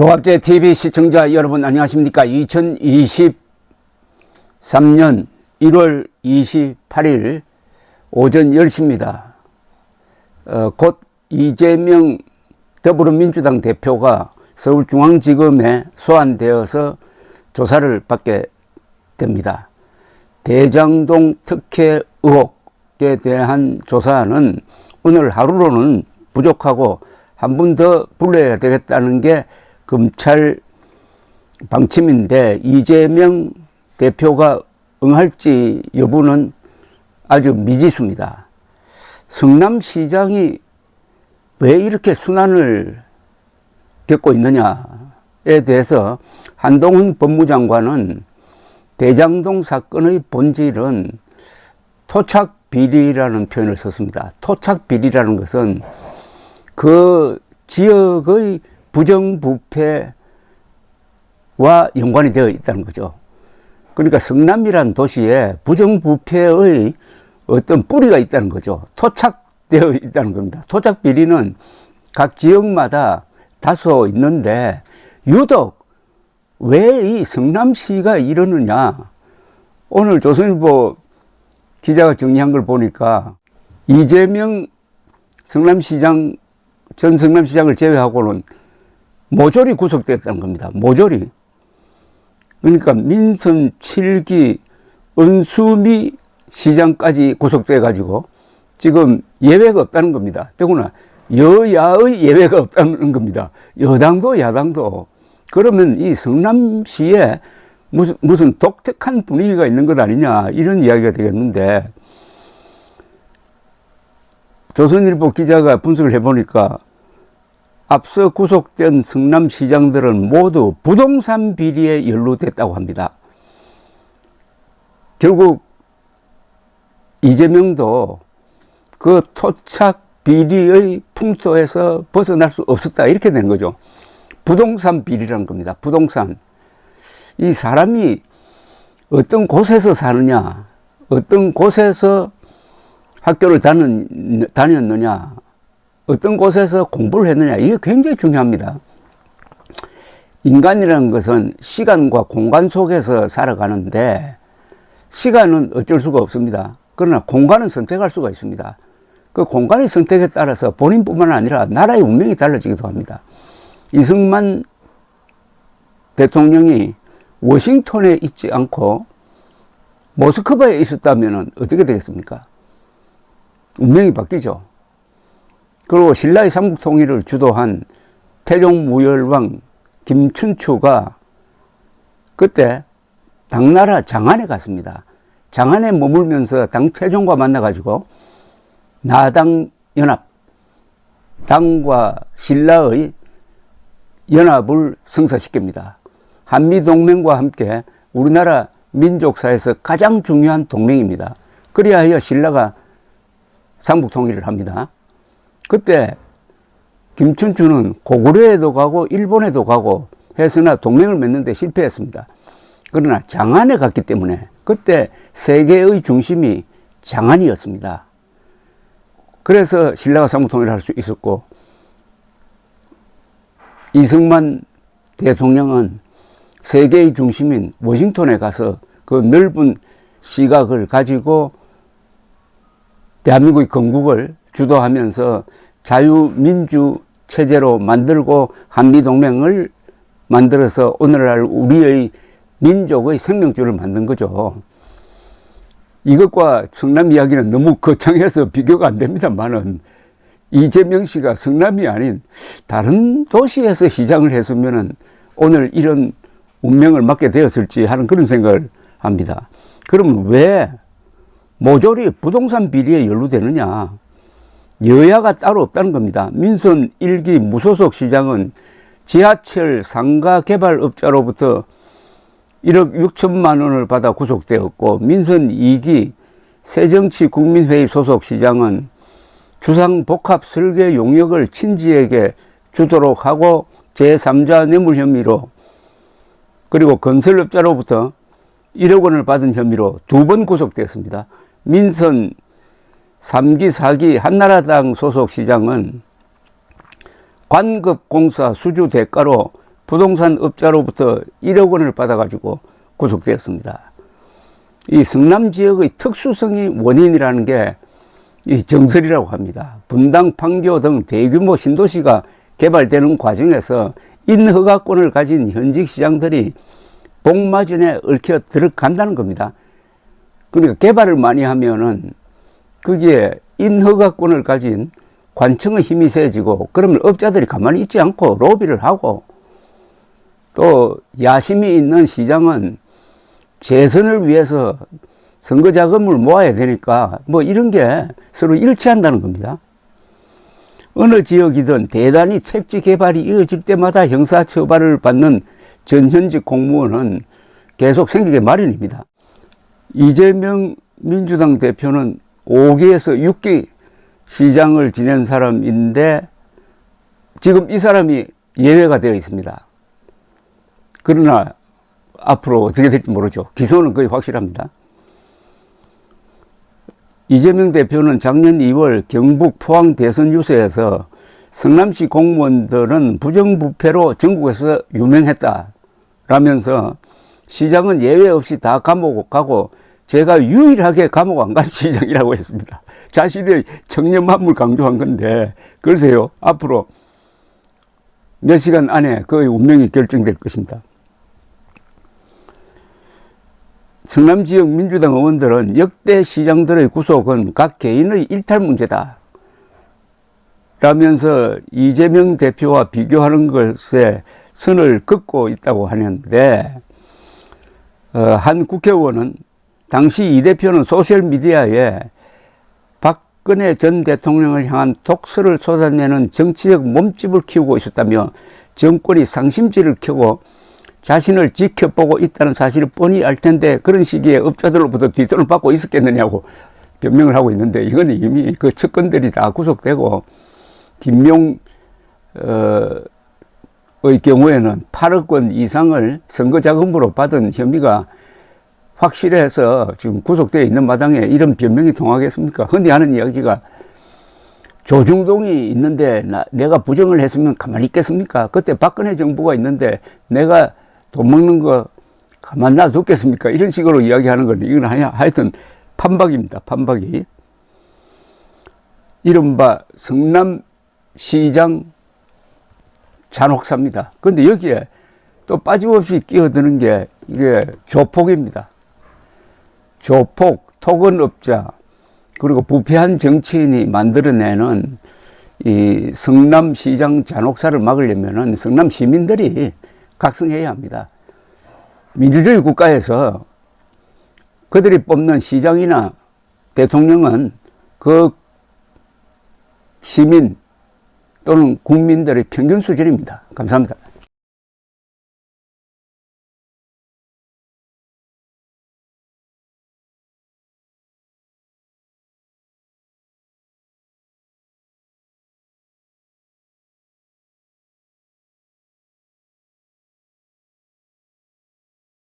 조합제 TV 시청자 여러분 안녕하십니까? 2023년 1월 28일 오전 10시입니다. 곧 이재명 더불어민주당 대표가 서울중앙지검에 소환되어서 조사를 받게 됩니다. 대장동 특혜 의혹에 대한 조사는 오늘 하루로는 부족하고 한 번 더 불러야 되겠다는 게 검찰 방침인데 이재명 대표가 응할지 여부는 아주 미지수입니다. 성남시장이 왜 이렇게 순환을 겪고 있느냐에 대해서 한동훈 법무장관은 대장동 사건의 본질은 토착비리라는 표현을 썼습니다. 토착비리라는 것은 그 지역의 부정부패와 연관이 되어 있다는 거죠. 그러니까 성남이라는 도시에 부정부패의 어떤 뿌리가 있다는 거죠. 토착되어 있다는 겁니다. 토착비리는 각 지역마다 다소 있는데 유독 왜 이 성남시가 이러느냐. 오늘 조선일보 기자가 정리한 걸 보니까 이재명 성남시장 전 성남시장을 제외하고는 모조리 구속됐다는 겁니다. 모조리. 그러니까 민선 7기 은수미 시장까지 구속돼 가지고 지금 예외가 없다는 겁니다. 더구나 여야의 예외가 없다는 겁니다. 여당도 야당도. 그러면 이 성남시에 무슨 독특한 분위기가 있는 것 아니냐 이런 이야기가 되겠는데 조선일보 기자가 분석을 해보니까 앞서 구속된 성남시장들은 모두 부동산 비리에 연루됐다고 합니다. 결국 이재명도 그 토착 비리의 풍토에서 벗어날 수 없었다 이렇게 된 거죠. 부동산 비리라는 겁니다. 부동산. 이 사람이 어떤 곳에서 사느냐, 어떤 곳에서 학교를 다녔느냐, 어떤 곳에서 공부를 했느냐, 이게 굉장히 중요합니다. 인간이라는 것은 시간과 공간 속에서 살아가는데 시간은 어쩔 수가 없습니다. 그러나 공간은 선택할 수가 있습니다. 그 공간의 선택에 따라서 본인뿐만 아니라 나라의 운명이 달라지기도 합니다. 이승만 대통령이 워싱턴에 있지 않고 모스크바에 있었다면 어떻게 되겠습니까? 운명이 바뀌죠. 그리고 신라의 삼국통일을 주도한 태종무열왕 김춘추가 그때 당나라 장안에 갔습니다. 장안에 머물면서 태종과 만나가지고 나당연합, 당과 신라의 연합을 성사시킵니다. 한미동맹과 함께 우리나라 민족사에서 가장 중요한 동맹입니다. 그리하여 신라가 삼국통일을 합니다. 그때 김춘추는 고구려에도 가고 일본에도 가고 했으나 동맹을 맺는데 실패했습니다. 그러나 장안에 갔기 때문에 그때 세계의 중심이 장안이었습니다. 그래서 신라가 삼국통일을 할 수 있었고 이승만 대통령은 세계의 중심인 워싱턴에 가서 그 넓은 시각을 가지고 대한민국의 건국을 주도하면서 자유민주 체제로 만들고 한미동맹을 만들어서 오늘날 우리의 민족의 생명줄을 만든 거죠. 이것과 성남 이야기는 너무 거창해서 비교가 안 됩니다만은 이재명 씨가 성남이 아닌 다른 도시에서 시장을 했으면 오늘 이런 운명을 맞게 되었을지 하는 그런 생각을 합니다. 그러면 왜 모조리 부동산 비리에 연루되느냐? 여야가 따로 없다는 겁니다. 민선 1기 무소속 시장은 지하철 상가 개발업자로부터 1억 6천만 원을 받아 구속되었고 민선 2기 새정치국민회의 소속 시장은 주상복합 설계 용역을 친지에게 주도록 하고 제3자 뇌물 혐의로 그리고 건설업자로부터 1억 원을 받은 혐의로 2번 구속됐습니다. 민선 3기, 4기 한나라당 소속 시장은 관급공사 수주 대가로 부동산 업자로부터 1억 원을 받아가지고 구속되었습니다. 이 성남 지역의 특수성이 원인이라는 게 이 정설이라고 합니다. 분당, 판교 등 대규모 신도시가 개발되는 과정에서 인허가권을 가진 현직 시장들이 복마전에 얽혀 들어간다는 겁니다. 그러니까 개발을 많이 하면은 거기에 인허가권을 가진 관청의 힘이 세지고, 그러면 업자들이 가만히 있지 않고 로비를 하고, 또 야심이 있는 시장은 재선을 위해서 선거 자금을 모아야 되니까 뭐 이런 게 서로 일치한다는 겁니다. 어느 지역이든 대단히 택지 개발이 이어질 때마다 형사처벌을 받는 전현직 공무원은 계속 생기게 마련입니다. 이재명 민주당 대표는 5기에서 6기 시장을 지낸 사람인데 지금 이 사람이 예외가 되어 있습니다. 그러나 앞으로 어떻게 될지 모르죠. 기소는 거의 확실합니다. 이재명 대표는 작년 2월 경북 포항 대선 유세에서 성남시 공무원들은 부정부패로 전국에서 유명했다 라면서 시장은 예외 없이 다 감옥 가고 제가 유일하게 감옥 안 간 시장이라고 했습니다. 자신의 청렴함을 강조한 건데, 글쎄요, 앞으로 몇 시간 안에 그의 운명이 결정될 것입니다. 성남 지역 민주당 의원들은 역대 시장들의 구속은 각 개인의 일탈 문제다 라면서 이재명 대표와 비교하는 것에 선을 긋고 있다고 하는데, 한 국회의원은 당시 이 대표는 소셜미디어에 박근혜 전 대통령을 향한 독설을 쏟아내는 정치적 몸집을 키우고 있었다며 정권이 상심지를 켜고 자신을 지켜보고 있다는 사실을 뻔히 알 텐데 그런 시기에 업자들로부터 뒷돈을 받고 있었겠느냐고 변명을 하고 있는데, 이건 이미 그 측근들이 다 구속되고 김용 의 경우에는 8억 원 이상을 선거자금으로 받은 혐의가 확실해서 지금 구속되어 있는 마당에 이런 변명이 통하겠습니까? 흔히 하는 이야기가 조중동이 있는데 내가 부정을 했으면 가만히 있겠습니까? 그때 박근혜 정부가 있는데 내가 돈 먹는 거 가만 놔뒀겠습니까? 이런 식으로 이야기하는 건 이건 하여튼 판박입니다. 판박이. 이른바 성남시장 잔혹사입니다. 그런데 여기에 또 빠짐없이 끼어드는 게 이게 조폭입니다. 조폭, 토건업자, 그리고 부패한 정치인이 만들어내는 이 성남시장 잔혹사를 막으려면은 성남 시민들이 각성해야 합니다. 민주주의 국가에서 그들이 뽑는 시장이나 대통령은 그 시민 또는 국민들의 평균 수준입니다. 감사합니다.